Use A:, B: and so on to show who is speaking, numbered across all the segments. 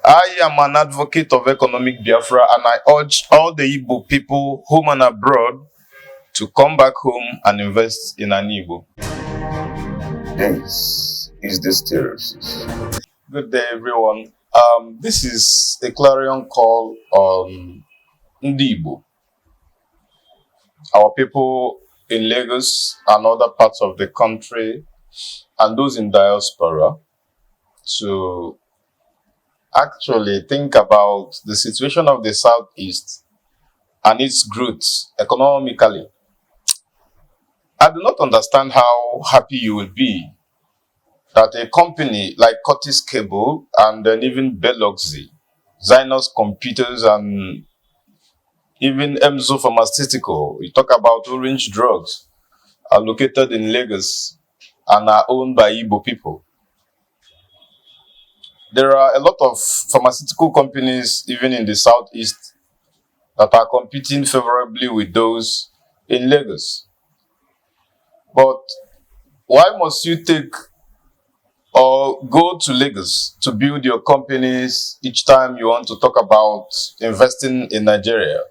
A: I am an advocate of economic Biafra, and I urge all the Igbo people, home and abroad, to come back home and invest in an Igbo.
B: This is the stereotypes.
A: Good day, everyone. This is a clarion call on Ndi Igbo, our people in Lagos and other parts of the country, and those in diaspora, to actually think about the situation of the Southeast and its growth economically. I do not understand how happy you will be that a company like Curtis Cable and then even Beluxy, Zynos Computers, and even Emzo Pharmaceutical, we talk about orange drugs, are located in Lagos and are owned by Igbo people. There are a lot of pharmaceutical companies, even in the Southeast, that are competing favorably with those in Lagos. But why must you take or go to Lagos to build your companies each time you want to talk about investing in Nigeria?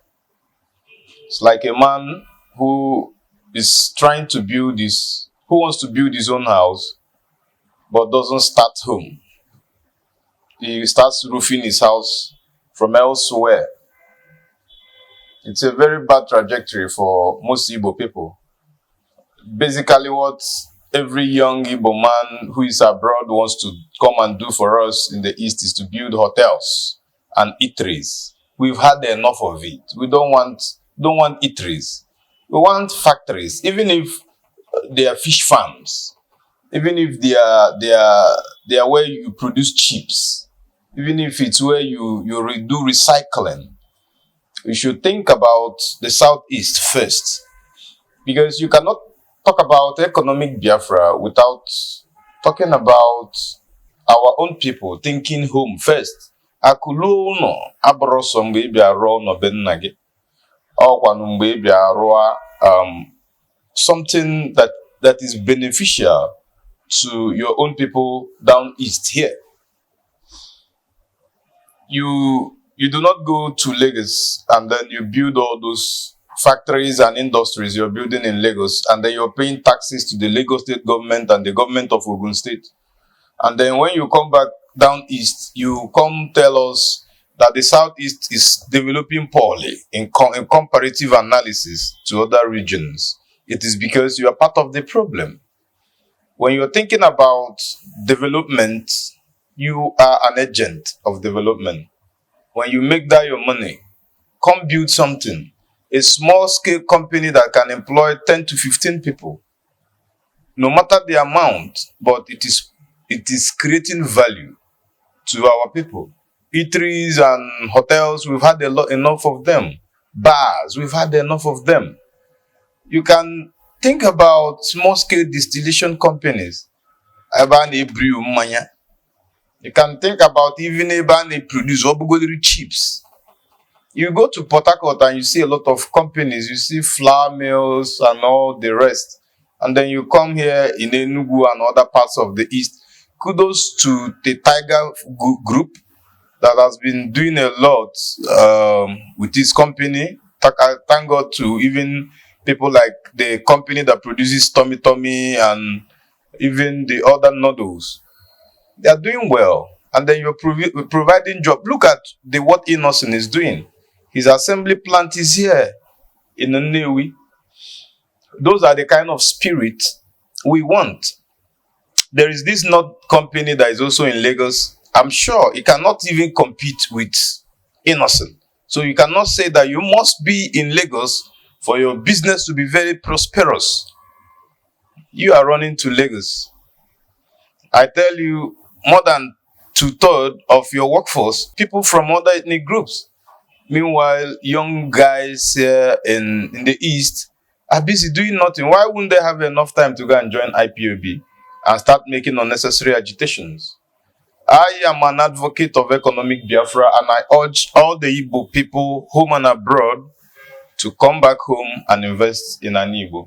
A: It's like a man who is trying to build who wants to build his own house, but doesn't start home. He starts roofing his house from elsewhere. It's a very bad trajectory for most Igbo people. Basically, what every young Igbo man who is abroad wants to come and do for us in the East is to build hotels and eateries. We've had enough of it. We don't want eateries. We want factories, even if they are fish farms, even if they are where you produce chips, even if it's where you do recycling. We should think about the Southeast first, because you cannot talk about economic Biafra without talking about our own people thinking home first. Akulu no abroso mgbe ị bịa rụọ no be nna gị. Ọkwanụ mgbe ị bịa rụọ something that is beneficial to your own people down east here. You do not go to Lagos and then you build all those factories and industries you're building in Lagos, and then you're paying taxes to the Lagos state government and the government of Ogun State. And then when you come back down east, you come tell us that the Southeast is developing poorly in comparative analysis to other regions. It is because you are part of the problem. When you're thinking about development, you are an agent of development. When you make that your money, come build something. A small-scale company that can employ 10 to 15 people. No matter the amount, but it is creating value to our people. Eateries and hotels, we've had enough of them. Bars, we've had enough of them. You can think about small-scale distillation companies. You can think about even they produce obugoliri chips. You go to Port Harcourt and you see a lot of companies. You see flour mills and all the rest. And then you come here in Enugu and other parts of the East. Kudos to the Tiger Group that has been doing a lot with this company. Thank God to even people like the company that produces Tommy Tommy and even the other noodles. They are doing well. And then you're providing job. Look at what Innocent is doing. His assembly plant is here in Nnewi. Those are the kind of spirit we want. There is this nut company that is also in Lagos. I'm sure it cannot even compete with Innocent. So you cannot say that you must be in Lagos for your business to be very prosperous. You are running to Lagos. I tell you, more than 2/3 of your workforce, people from other ethnic groups. Meanwhile, young guys here in the East are busy doing nothing. Why wouldn't they have enough time to go and join IPOB and start making unnecessary agitations? I am an advocate of economic Biafra, and I urge all the Igbo people, home and abroad, to come back home and invest in an Igbo.